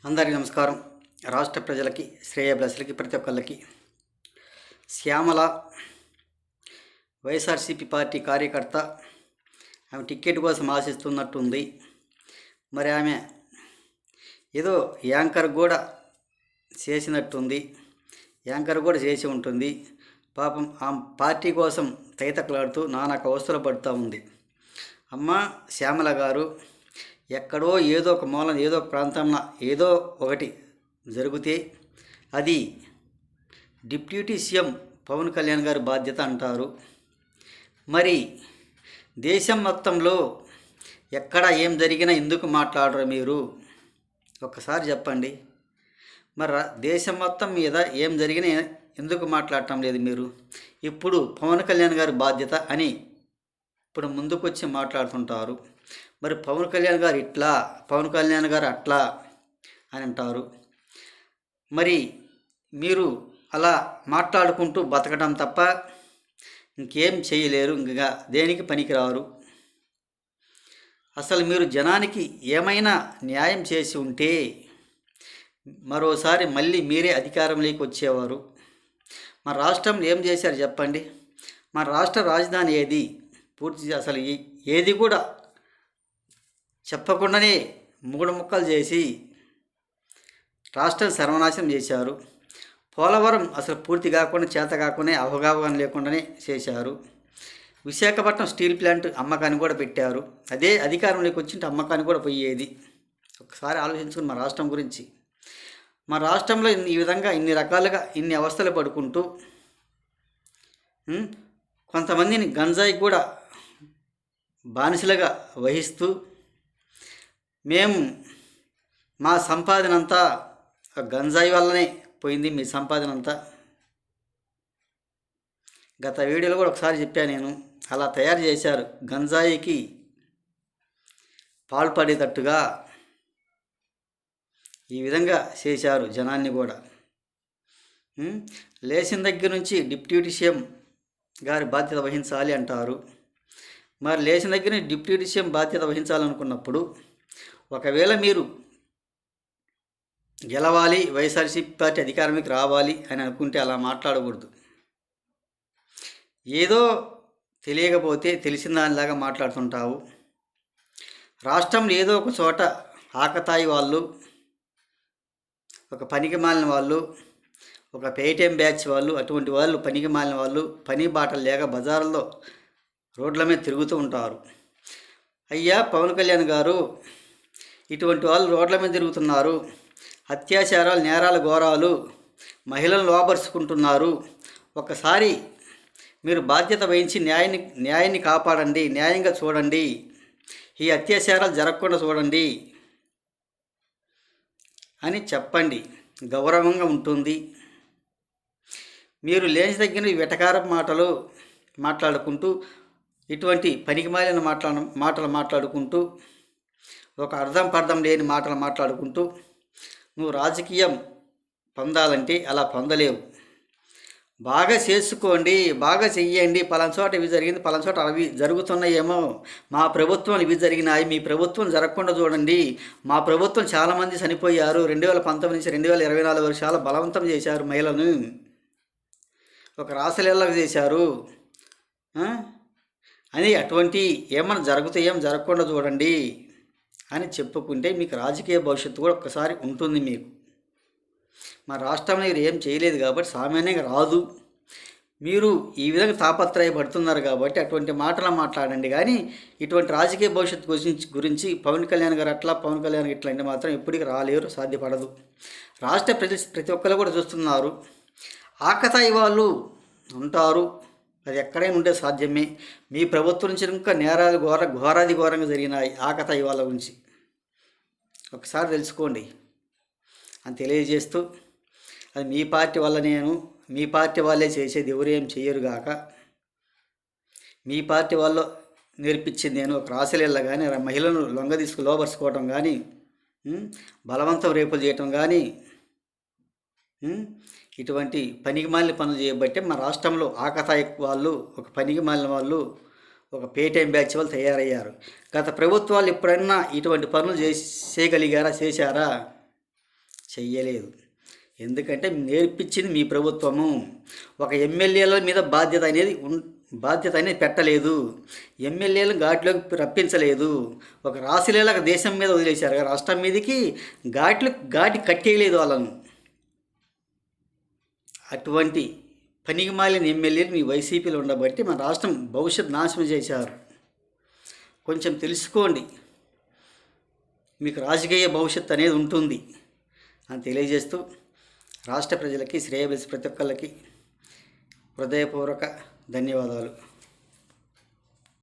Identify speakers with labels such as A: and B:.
A: అందరికీ నమస్కారం. రాష్ట్ర ప్రజలకి, శ్రేయోభిలాషులకి, ప్రతి ఒక్కళ్ళకి శ్యామల వైఎస్ఆర్సీపీ పార్టీ కార్యకర్త. ఆమె టికెట్ కోసం ఆశిస్తున్నట్టుంది. మరి ఆమె ఏదో యాంకర్ కూడా చేసినట్టుంది. యాంకర్ కూడా చేసి ఉంటుంది. పాపం ఆ పార్టీ కోసం తైతక్కలాడుతూ నానా అవస్థలు పడుతూ ఉంది. అమ్మ శ్యామల గారు, ఎక్కడో ఏదో ఒక మూలం, ఏదో ఒక ప్రాంతంలో ఏదో ఒకటి జరిగితే అది డిప్యూటీ సీఎం పవన్ కళ్యాణ్ గారి బాధ్యత అంటారు. మరి దేశం మొత్తంలో ఎక్కడ ఏం జరిగినా ఎందుకు మాట్లాడరు మీరు? ఒక్కసారి చెప్పండి. మరి దేశం మొత్తం మీద ఏం జరిగినా ఎందుకు మాట్లాడటం లేదు మీరు? ఇప్పుడు పవన్ కళ్యాణ్ గారి బాధ్యత అని ఇప్పుడు ముందుకొచ్చి మాట్లాడుతుంటారు. మరి పవన్ కళ్యాణ్ గారు ఇట్లా, పవన్ కళ్యాణ్ గారు అట్లా అని అంటారు. మరి మీరు అలా మాట్లాడుకుంటూ బతకడం తప్ప ఇంకేం చేయలేరు, ఇంకా దేనికి పనికిరారు. అసలు మీరు జనానికి ఏమైనా న్యాయం చేసి ఉంటే మరోసారి మళ్ళీ మీరే అధికారంలోకి వచ్చేవారు. మన రాష్ట్రంలో ఏం చేశారు చెప్పండి? మన రాష్ట్ర రాజధాని ఏది? పూర్తి అసలు ఏది కూడా చెప్పకుండానే మూడు ముక్కలు చేసి రాష్ట్రం సర్వనాశనం చేశారు. పోలవరం అసలు పూర్తి కాకుండా, చేత కాకుండా, అవగాహన లేకుండానే చేశారు. విశాఖపట్నం స్టీల్ ప్లాంట్ అమ్మకాన్ని కూడా పెట్టారు. అదే అధికారంలోకి వచ్చింటే అమ్మకాన్ని కూడా పోయేది. ఒకసారి ఆలోచించుకుని మా రాష్ట్రం గురించి. మా రాష్ట్రంలో ఈ విధంగా ఇన్ని రకాలుగా ఇన్ని అవస్థలు పడుకుంటూ కొంతమందిని గంజాయి కూడా బానిసలుగా వహిస్తూ మేము మా సంపాదన అంతా గంజాయి వల్లనే పోయింది. మీ సంపాదన అంతా గత వీడియోలో కూడా ఒకసారి చెప్పాను నేను. అలా తయారు చేశారు, గంజాయికి పాల్పడేటట్టుగా ఈ విధంగా చేశారు జనాన్ని కూడా. లేచిన దగ్గర నుంచి డిప్యూటీ సీఎం గారి బాధ్యత వహించాలి అంటారు. మరి లేచిన దగ్గర నుంచి డిప్యూటీ సీఎం బాధ్యత వహించాలనుకున్నప్పుడు ఒకవేళ మీరు గెలవాలి, వైఎస్ఆర్సీపీ పార్టీ అధికారంలోకి రావాలి అని అనుకుంటే అలా మాట్లాడకూడదు. ఏదో తెలియకపోతే తెలిసిన దానిలాగా మాట్లాడుతుంటావు. రాష్ట్రంలో ఏదో ఒక చోట ఆకతాయి వాళ్ళు, ఒక పనికి మాలిన వాళ్ళు, ఒక పేటీఎం బ్యాచ్ వాళ్ళు, అటువంటి వాళ్ళు పనికి మాలిన వాళ్ళు పని బాటలు లేక బజార్లో రోడ్ల మీద తిరుగుతూ ఉంటారు. అయ్యా పవన్ కళ్యాణ్ గారు, ఇటువంటి వాళ్ళు రోడ్ల మీద తిరుగుతున్నారు, అత్యాచారాలు, నేరాలు, ఘోరాలు, మహిళలను లోపరుచుకుంటున్నారు. ఒకసారి మీరు బాధ్యత వహించి న్యాయాన్ని కాపాడండి, న్యాయంగా చూడండి, ఈ అత్యాచారాలు జరగకుండా చూడండి అని చెప్పండి. గౌరవంగా ఉంటుంది. మీరు లేచి తగ్గిన వెటకారపు మాటలు మాట్లాడుకుంటూ, ఇటువంటి పనికిమాలిన మాటలు మాట్లాడుకుంటూ, ఒక అర్థం పర్థం లేని మాటలు మాట్లాడుకుంటూ నువ్వు రాజకీయం పొందాలంటే అలా పొందలేవు. బాగా చేసుకోండి, బాగా చెయ్యండి. పలానా చోట ఇవి జరిగింది, పలానా చోట అవి జరుగుతున్నాయేమో, మా ప్రభుత్వం ఇవి జరిగినాయి, మీ ప్రభుత్వం జరగకుండా చూడండి, మా ప్రభుత్వం చాలామంది చనిపోయారు, 2019 నుంచి 2024 వరకు చాలా బలవంతం చేశారు మహిళలను, ఒక రాసలీలకు చేశారు అని అటువంటి ఏమైనా జరుగుతాయేం జరగకుండా చూడండి అని చెప్పుకుంటే మీకు రాజకీయ భవిష్యత్తు కూడా ఒక్కసారి ఉంటుంది మీకు. మా రాష్ట్రంలో మీరు ఏం చేయలేదు కాబట్టి సామాన్యంగా రాదు. మీరు ఈ విధంగా తాపత్రయపడుతున్నారు కాబట్టి అటువంటి మాటలు మాట్లాడండి. కానీ ఇటువంటి రాజకీయ భవిష్యత్తు గురించి పవన్ కళ్యాణ్ గారు అట్లా, పవన్ కళ్యాణ్ ఇట్లా అంటే మాత్రం ఎప్పటికీ రాలేరు, సాధ్యపడదు. రాష్ట్ర ప్రతి ఒక్కరు కూడా చూస్తున్నారు. ఆకతాయి వాళ్ళు ఉంటారు, అది ఎక్కడైనా ఉంటే సాధ్యమే. మీ ప్రభుత్వం నుంచి ఇంకా నేరాలు ఘోరాది ఘోరంగా జరిగినాయి ఆకతాయి వాళ్ళ గురించి. ఒకసారి తెలుసుకోండి అని తెలియజేస్తూ, అది మీ పార్టీ వల్ల మీ పార్టీ వాళ్ళే చేసేది, ఎవరేం చేయరుగాక. మీ పార్టీ వాళ్ళు నేర్పించింది నేను ఒక రాసలీల కానీ, మహిళలను లొంగ లోపరుచుకోవటం కానీ, బలవంతం రేపులు చేయటం కానీ, ఇటువంటి పనికిమాలిన పనులు చేయబట్టే మన రాష్ట్రంలో ఆకతాయి వాళ్ళు, ఒక పనికిమాలిన వాళ్ళు, ఒక పేటీఎం బ్యాచ్ వాళ్ళు తయారయ్యారు. గత ప్రభుత్వాలు ఎప్పుడైనా ఇటువంటి పనులు చేయగలిగారా? చేశారా? చెయ్యలేదు. ఎందుకంటే నేర్పించింది మీ ప్రభుత్వము. ఒక ఎమ్మెల్యేల మీద బాధ్యత అనేది పెట్టలేదు. ఎమ్మెల్యేలను ఘాట్లోకి రప్పించలేదు. ఒక రాశిలేలాగా దేశం మీద వదిలేశారు, రాష్ట్రం మీదకి ఘాటి కట్టేయలేదు వాళ్ళను. అటువంటి పనికిమాలిన ఎమ్మెల్యేలు మీ వైసీపీలో ఉండబట్టి మన రాష్ట్రం భవిష్యత్ నాశనం చేశారు. కొంచెం తెలుసుకోండి, మీకు రాజకీయ భవిష్యత్తు అనేది ఉంటుంది అని తెలియజేస్తూ రాష్ట్ర ప్రజలకి, శ్రేయోభిలాషి ప్రతి ఒక్కళ్ళకి హృదయపూర్వక ధన్యవాదాలు.